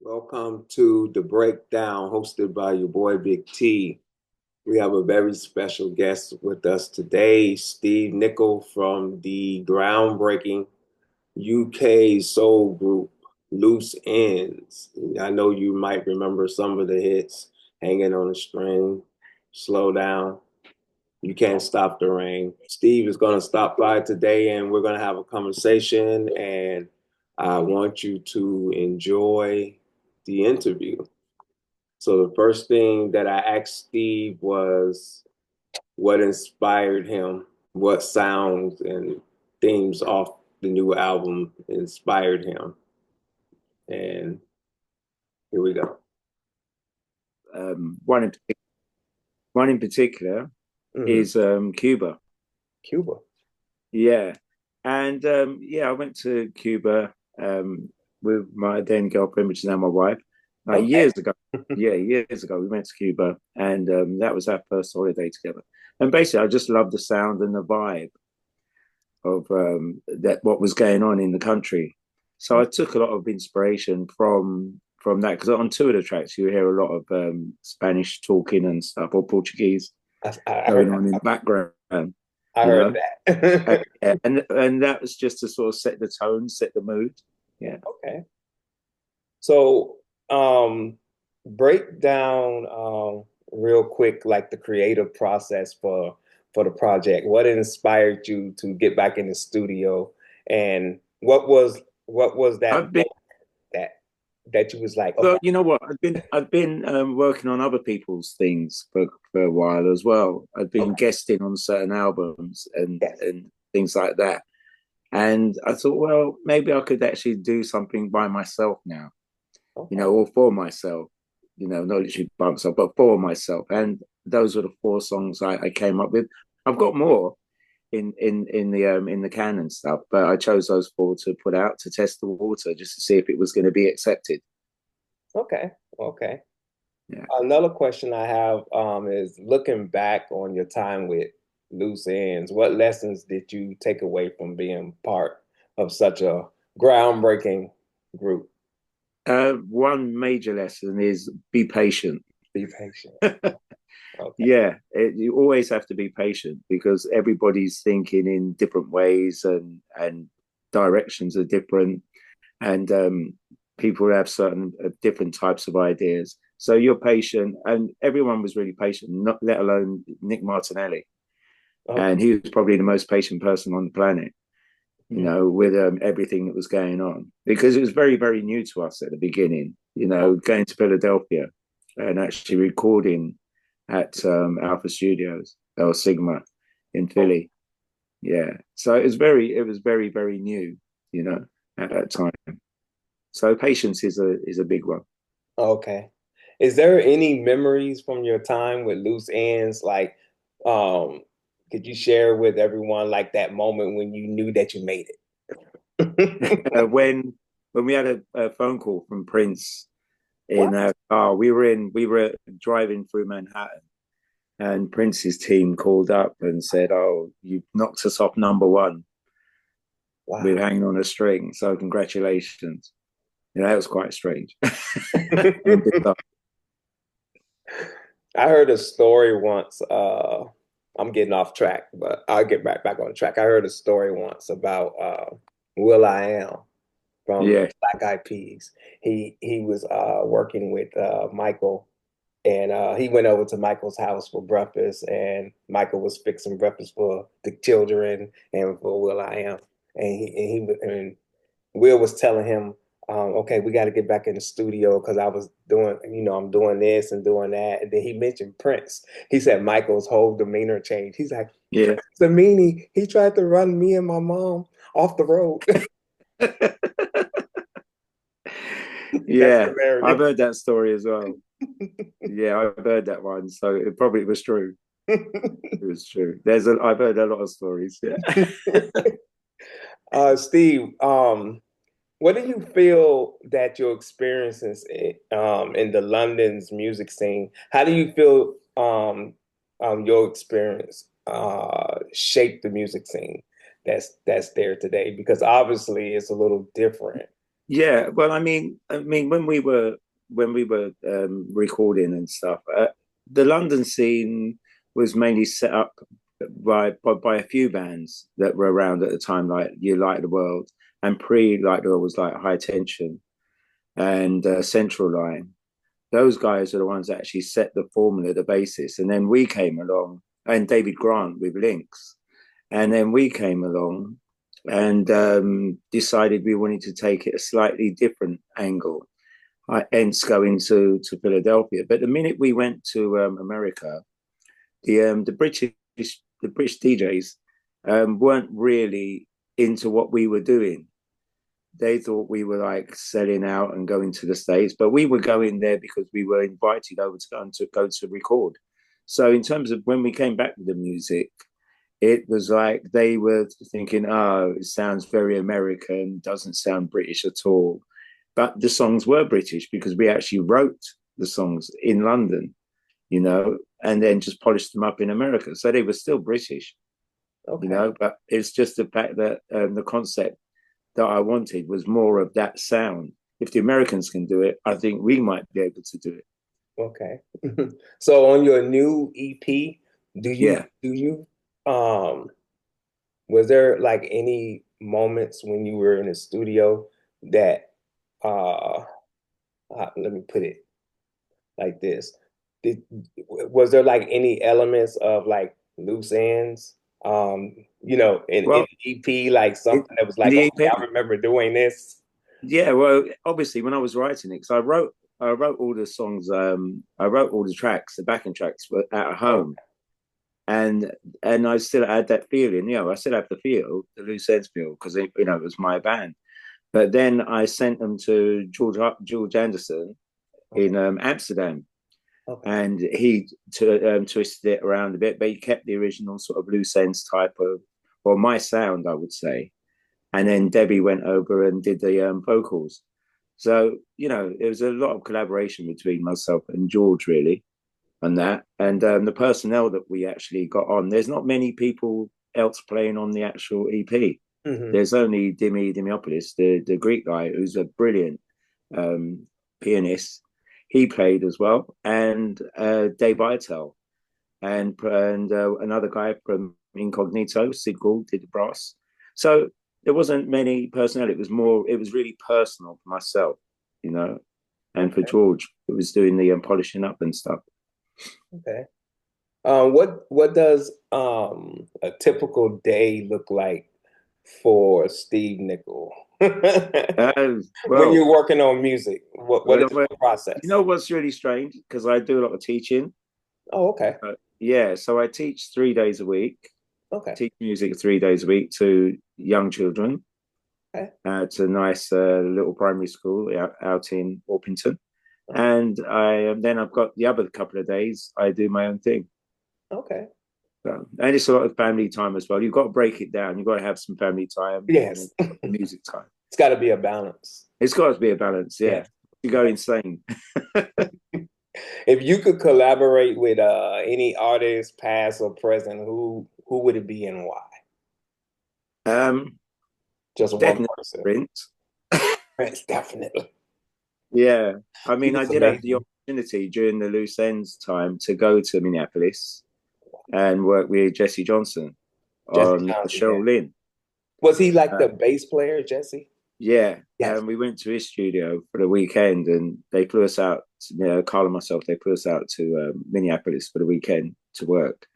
Welcome to the breakdown hosted by your boy Big T. We have a very special guest with us today, Steve Nichol from the groundbreaking UK soul group Loose Ends. I know you might remember some of the hits, Hanging on a String, Slow Down, You Can't Stop the Rain. Steve is going to stop by today and we're going to have a conversation, and I want you to enjoy the interview. So the first thing that I asked Steve was what inspired him, what sounds and themes off the new album inspired him. And here we go. Um, one in one in particular Hmm. is Cuba. Cuba. Yeah, and yeah, I went to Cuba with my then girlfriend, which is now my wife, Okay. years ago. Yeah, years ago, we went to Cuba, and that was our first holiday together. And basically, I just loved the sound and the vibe of that what was going on in the country. So I took a lot of inspiration from that because on two of the tracks you hear a lot of Spanish talking and stuff or Portuguese I going heard on in the that. background, I you heard know. that. And that was just to sort of set the tone, set the mood. Yeah. Okay. So, break down real quick, like the creative process for the project. What inspired you to get back in the studio, and what was that I've been moment that that you was like, okay, Well, you know what? I've been working on other people's things for a while as well. I've been okay, guesting on certain albums yes, and things like that. And I thought, well, maybe I could actually do something by myself now, okay, or for myself, not literally by myself, but for myself. And those were the four songs I came up with. I've got more in the can and stuff, but I chose those four to put out to test the water just to see if it was going to be accepted. okay, okay. Yeah. Another question I have is looking back on your time with Loose Ends, what lessons did you take away from being part of such a groundbreaking group? One major lesson is be patient. Be patient. Okay. Yeah, you always have to be patient because everybody's thinking in different ways and directions are different, and people have certain different types of ideas. So you're patient, and everyone was really patient. Not let alone Nick Martinelli, Okay. and he was probably the most patient person on the planet. Mhm. With everything that was going on because it was very, very new to us at the beginning. Going to Philadelphia and actually recording at Alpha Studios or Sigma in Oh, Philly. Yeah, so it was very, very new. You know, at that time. So patience is a big one. okay. Is there any memories from your time with Loose Ends? Like, um, could you share with everyone like that moment when you knew that you made it? When we had a phone call from Prince in What? car, we were driving through Manhattan. And Prince's team called up and said, "Oh, you knocked us off number one with Wow. Hanging on a String. So congratulations." That was quite strange. I heard a story once. I'm getting off track, but I'll get back on track. I heard a story once about Will I Am from Yeah. Black Eyed Peas. He was working with Michael, and he went over to Michael's house for breakfast, and Michael was fixing breakfast for the children and for Will I Am, and Will was telling him, okay, we got to get back in the studio because I was doing, I'm doing this and doing that. And then he mentioned Prince. He said Michael's whole demeanor changed. He's like, Yeah. Prince the meanie. He tried to run me and my mom off the road. That's Yeah. I've hilarious. heard that story as well. Yeah, I've heard that one. So it probably was true. It was true. I've heard a lot of stories. Yeah. Steve, what do you feel that your experiences in the London's music scene? How do you feel your experience shaped the music scene that's there today? Because obviously it's a little different. Yeah, well, I mean, when we were recording and stuff, the London scene was mainly set up by a few bands that were around at the time, like You Light the World, and pre Light the World was like High Tension and Central Line. Those guys are the ones that actually set the formula, the basis, and then we came along, and David Grant with Lynx, and then we came along and decided we wanted to take it a slightly different angle, hence going to Philadelphia. But the minute we went to America, the British DJs weren't really into what we were doing. They thought we were like selling out and going to the States, but we were going there because we were invited over to go to record. So in terms of when we came back with the music, it was like they were thinking, oh, it sounds very American, doesn't sound British at all. But the songs were British because we actually wrote the songs in London, and then just polished them up in America. So they were still British, Okay. but it's just the fact that the concept that I wanted was more of that sound. If the Americans can do it, I think we might be able to do it. Okay. So on your new EP, do you Yeah. do you um was there like any moments when you were in the studio that uh, let me put it like this. Did was there like any elements of like loose ends in Well, the EP like in, something that was in like, the okay, I EP, remember doing this. yeah. Well, obviously, when I was writing it, because I wrote all the songs. I wrote all the tracks, the backing tracks, were at Oh, home, and I still had that feeling. I still have the feel, the loose ends feel, because it was my band. But then I sent them to George Anderson okay, in Amsterdam, okay, and he twisted it around a bit, but he kept the original sort of loose ends type of, or my sound, I would say. And then Debbie went over and did the vocals. So there was a lot of collaboration between myself and George, really, on that. And the personnel that we actually got on, there's not many people else playing on the actual EP. hmm, There's only Dimiopoulos, the Greek guy, who's a brilliant um, pianist. He played as well, and Dave Itel, and another guy from Incognito, Sid Gould, did the brass. So there wasn't many personnel. It was really personal for myself, you know, and for okay, George, who was doing the polishing up and stuff. okay. What does a typical day look like for Steve Nichol when Well, you're working on music? What is well, your process? what's really strange? Because I do a lot of teaching. Oh, okay, Yeah, so I teach 3 days a week, okay, teach music 3 days a week to young children. okay, It's a nice little primary school out in Orpington. okay, And then I've got the other couple of days I do my own thing. okay. So, and it's a lot of family time as well. You've got to break it down. You've got to have some family time and then Yes, the music time. it's got to be a balance. It's got to be a balance. Yeah, Yes. you go insane. If you could collaborate with any artist, past or present, who would it be and why? um, Just one Definitely person. Prince. Yes, definitely. Yeah, I He mean, I was did have the amazing. opportunity during the loose ends time to go to Minneapolis and work with Jesse Johnson Jesse on Johnson, yeah. Cheryl Lynn. Was he like Uh, the bass player, Jesse? yeah, Yes. we went to his studio for the weekend, and they flew us out. Carl and myself, they flew us out to Minneapolis for the weekend to work,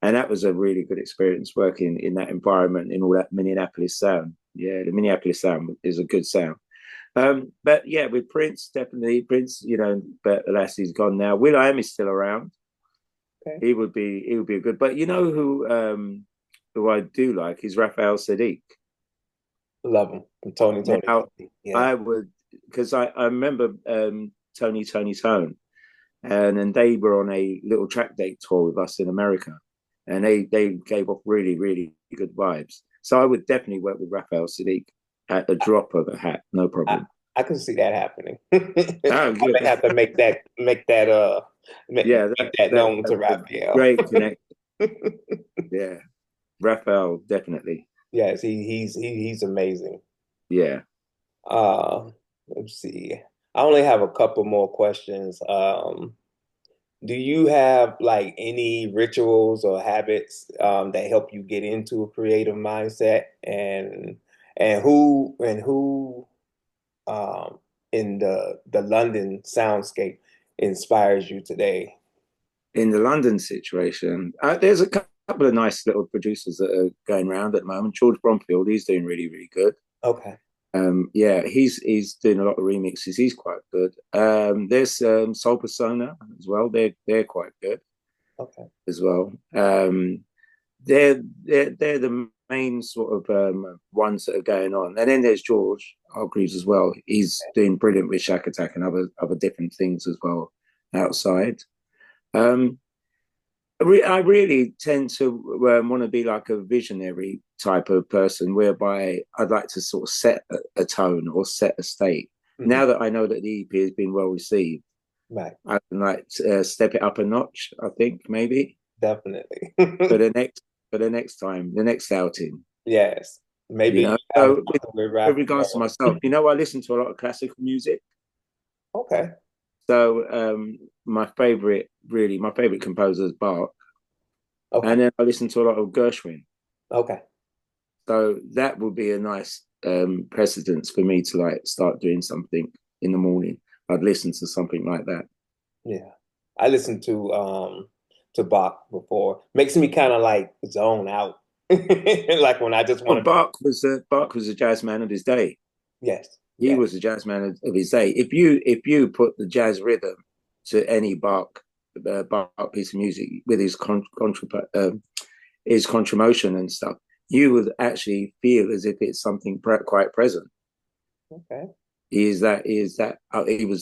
and that was a really good experience working in that environment in all that Minneapolis sound. Yeah, the Minneapolis sound is a good sound. But yeah, with Prince, definitely Prince. But alas, he's gone now. Will.i.am is still around. Okay. He would be a good. But you know who I do like is Raphael Sadiq. Love him. Tony. Now Yeah. I would, because I remember Tony Tone, and they were on a little track date tour with us in America, and they gave off really really good vibes. So I would definitely work with Raphael Sadiq at the drop of a hat, no I, problem. I can see that happening. Oh, I good. may have to Yeah, make that known to that's a Raphael. great connection. Yeah, Raphael definitely. Yes, he's amazing. Yeah. Uh, let's see. I only have a couple more questions. Do you have like any rituals or habits that help you get into a creative mindset, and who um, in the London soundscape inspires you today? In the London situation, there's a couple of nice little producers that are going around at the moment. George Bromfield, he's doing really, really good. Okay, Yeah, he's doing a lot of remixes. He's quite good. There's Soul Persona as well. They're quite good okay, as well. They're the main sort of ones that are going on. And then there's George Hargreaves as well. He's doing brilliant with Shack Attack and other different things as well outside. Um, I really tend to want to be like a visionary type of person, whereby I'd like to sort of set a tone or set a state. hmm Now that I know that the EP has been well received, right, I can like step it up a notch. I think maybe definitely. for the next time, the next outing. Yes, You maybe know, you have so something with with regards to Raphael. myself, I listen to a lot of classical music. Okay, So my favorite composer is Bach, okay, and then I listen to a lot of Gershwin. okay. So that would be a nice precedence for me to like start doing something in the morning. I'd listen to something like that. Yeah. I listened to Bach before. Makes me kind of like zone out. Like when I just Oh, want to, Bach was a jazz man of his day. yes, He yes. was a jazz man of his day. If you put the jazz rhythm to any Bach piece of music with his contramotion and stuff, you would actually feel as if it's something quite present. Okay, He was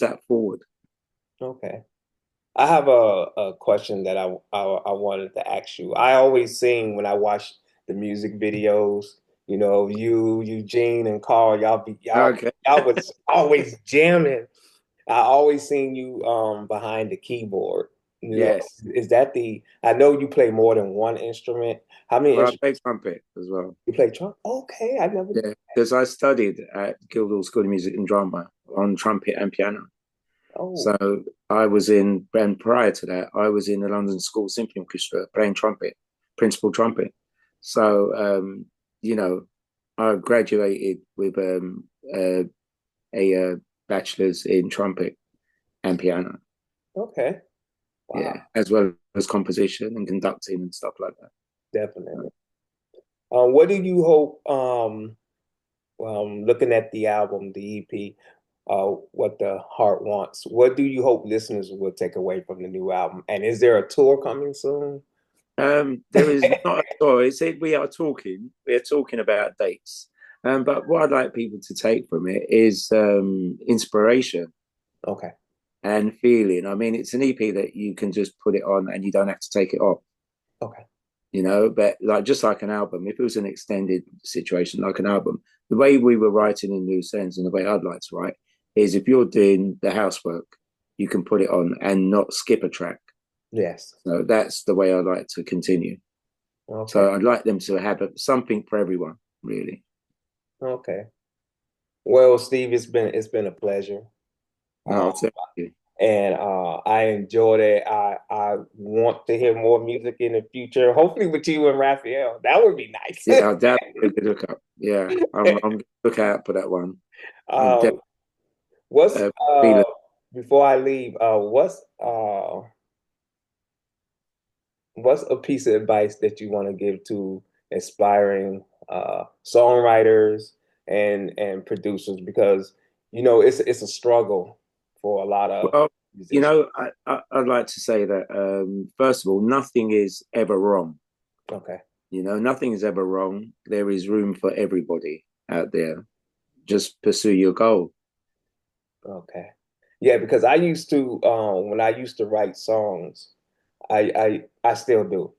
that forward. okay. I have a question that I wanted to ask you. I always sing when I watch the music videos, you, Eugene and Carl, Okay. y'all was always jamming. I always seen you behind the keyboard. Yes. Is that I know you play more than one instrument. How many Well, I instruments play trumpet as well. you play? Trump? Okay, I never. Yeah, because I studied at Guildhall School of Music and Drama on trumpet and piano. Oh, So and prior to that, I was in the London School Symphony Orchestra playing trumpet, principal trumpet. So, you know, I graduated with a bachelor's in trumpet and piano. okay. Wow, Yeah, as well as composition and conducting and stuff like that. definitely. What do you hope? Looking at the album, the EP, what the heart wants. What do you hope listeners will take away from the new album? And is there a tour coming soon? There is not a tour. It said we are talking about dates. But what I'd like people to take from it is inspiration Okay, and feeling. I mean, it's an EP that you can just put it on and you don't have to take it off, okay, but like just like an album, if it was an extended situation like an album, the way we were writing in Loose Ends and the way I'd like to write is if you're doing the housework, you can put it on and not skip a track. yes, So that's the way I like to continue. okay, So I'd like them to have something for everyone, really. okay. Well, Steve, it's been a pleasure. Uh, No, thank you. and I enjoyed it. I want to hear more music in the future, hopefully with you and Raphael. That would be nice. Yeah, that would be a good look up. Yeah, I'm look out for that one. I'm Um, what's feeling. before I leave, what's a piece of advice that you want to give to aspiring songwriters and producers? Because it's a struggle for a lot of Well, musicians. I'd like to say that first of all, nothing is ever wrong. Okay. Nothing is ever wrong. There is room for everybody out there. Just pursue your goal. Okay. Yeah, because I used to when I used to write songs, I still do.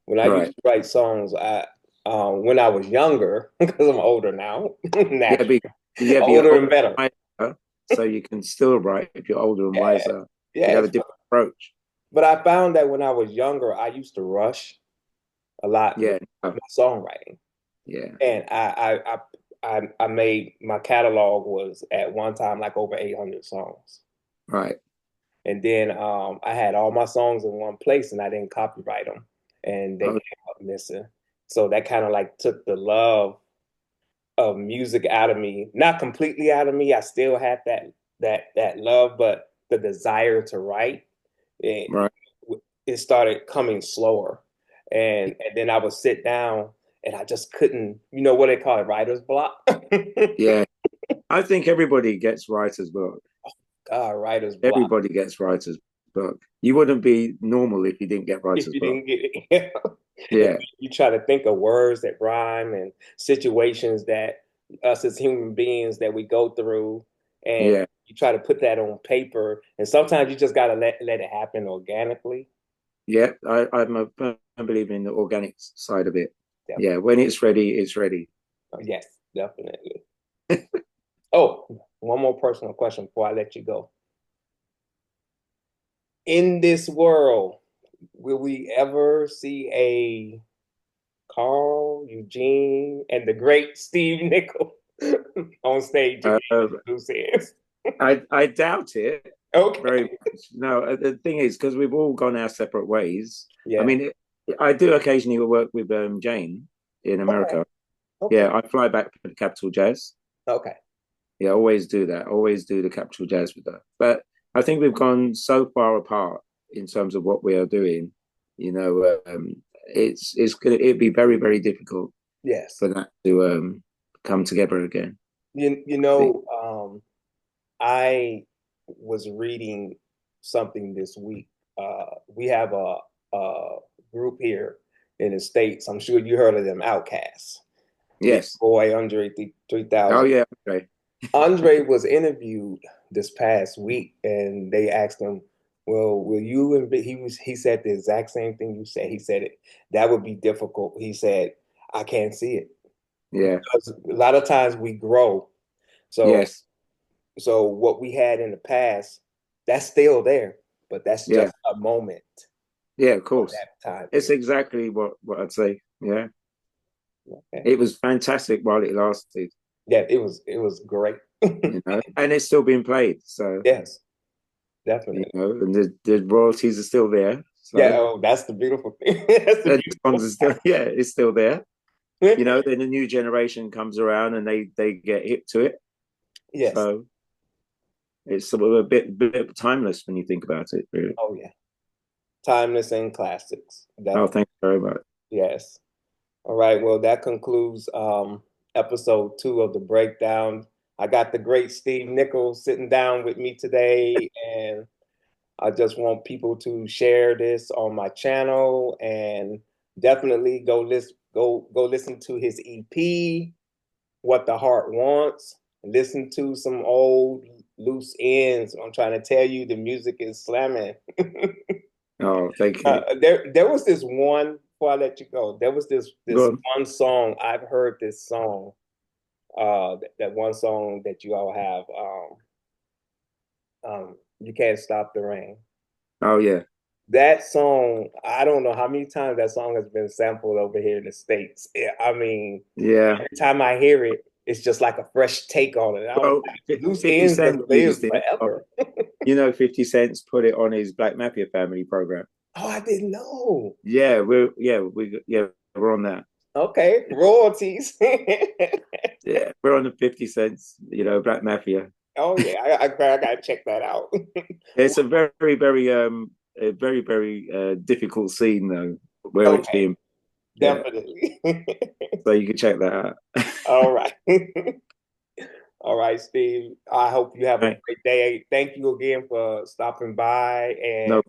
When I used Right. to write songs, I when I was younger, because I'm older now, Yeah, naturally, but you're older older and better. and wiser, so you can still write if you're older and Yeah, wiser. You'd have yes. a different approach. But I found that when I was younger, I used to rush a lot with Yeah. No, my songwriting, yeah. and I made my catalog was at one time like over 800 songs. Right, And then I had all my songs in one place and I didn't copyright them and they oh, came up missing. So that kind of like took the love of music out of me. Not completely out of me. I still had that love, but the desire to write, it, right, it started coming slower. And then I would sit down and I just couldn't, you know what they call it, writer's block? yeah. I think everybody gets writer's block. God, writer's block. Everybody gets writer's block. You wouldn't be normal if you didn't get If writer's you block. didn't get it. And Yeah, you try to think of words that rhyme and situations that us as human beings that we go through, and yeah, you try to put that on paper. And sometimes you just gotta let it happen organically. yeah. I'm a firm believer in the organic side of it. Yeah, Definitely. when it's ready, it's ready. Yes, definitely. Oh, one more personal question before I let you go. In this world, will we ever see a Carl, Eugene, and the great Steve Nichol on stage again Uh, at the Loose Ends? I doubt it very Okay. much. No, the thing is, because we've all gone our separate ways. I Yeah. mean, I do occasionally work with Jane in Okay. America. Okay. Yeah, I fly back for the Capital Jazz. Okay. Yeah, always do that. Always do the Capital Jazz with her. But I think we've gone so far apart in terms of what we are doing. You know, it's gonna it'd be very very difficult Yes. for that to come together again. You I think. know, I was reading something this week. We have a group here in the States. I'm sure you heard of them, Outcasts. Big Yes. Boy, Andre Oh 3000. yeah. Okay. Andre was interviewed this past week, and they asked him, "Well, will you?" And he said the exact same thing you said. He said it that would be difficult. He said, "I can't see it Yeah. because a lot of times we grow. So Yes. what we had in the past, that's still there, but that's Yeah. just a moment Yeah. Of of course. that time It's period." exactly what I'd say. Yeah. Okay. It was fantastic while it lasted. Yeah, it was great. You know, and it's still being played. So Yes, you definitely. know, and the royalties are still there. Yeah. So Oh, that's the beautiful thing. That's the the songs beautiful are still, yeah, it's still there. part. You know, then the new generation comes around and they get hip to it. Yes. So it's sort of a bit timeless when you think about it, really. Oh yeah. Timeless and classics. Oh, Definitely. thank you very much. Yes. All right. Well, that concludes episode 2 of the breakdown. I got the great Steve Nichols sitting down with me today, and I just want people to share this on my channel and definitely go listen to his EP, What the Heart Wants. Listen to some old loose ends. I'm trying to tell you, the music is slamming. Oh, thank you. There was this one before I let you go. There was this Go on. one song. I've heard this song. That one song that you all have. You can't stop the rain. Oh, yeah. That song, I don't know how many times that song has been sampled over here in the States. I mean, Yeah. every time I hear it, it's just like a fresh take on it. I was Well, like, loose 50 ends just Cent live used it. forever. You know, 50 Cent's put it on his Black Mafia Family program. Oh, I didn't know. We're on that. Okay, royalties. Yeah, we're on the 50 Cents, Black Mafia. Oh yeah, I gotta check that out. It's a very, very difficult scene though, where it's Okay, being, yeah. definitely. So you can check that out. All right. All right, Steve. I hope you have a Right. great day. Thank you again for stopping by and No,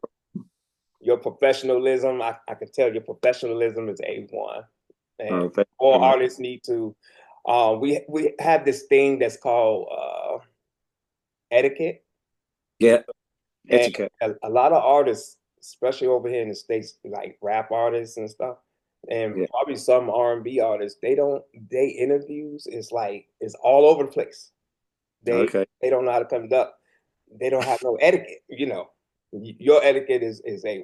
your professionalism. I can tell your professionalism is A1. And oh, thank you all very much. artists need to we have this thing that's called etiquette. Yeah, And etiquette. a lot of artists, especially over here in the States, like rap artists and stuff, and Yeah. probably some R&B artists, they interviews is like it's all over the place. They Okay. they don't know how to conduct. They don't have no etiquette. Your etiquette is A1.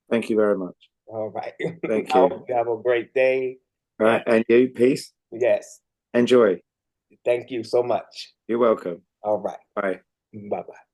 Thank you very much. All right. Thank I you. hope you have a great day. All And right. And you, peace. yes. Enjoy. Thank you so much. You're welcome. All right. Bye. Bye bye.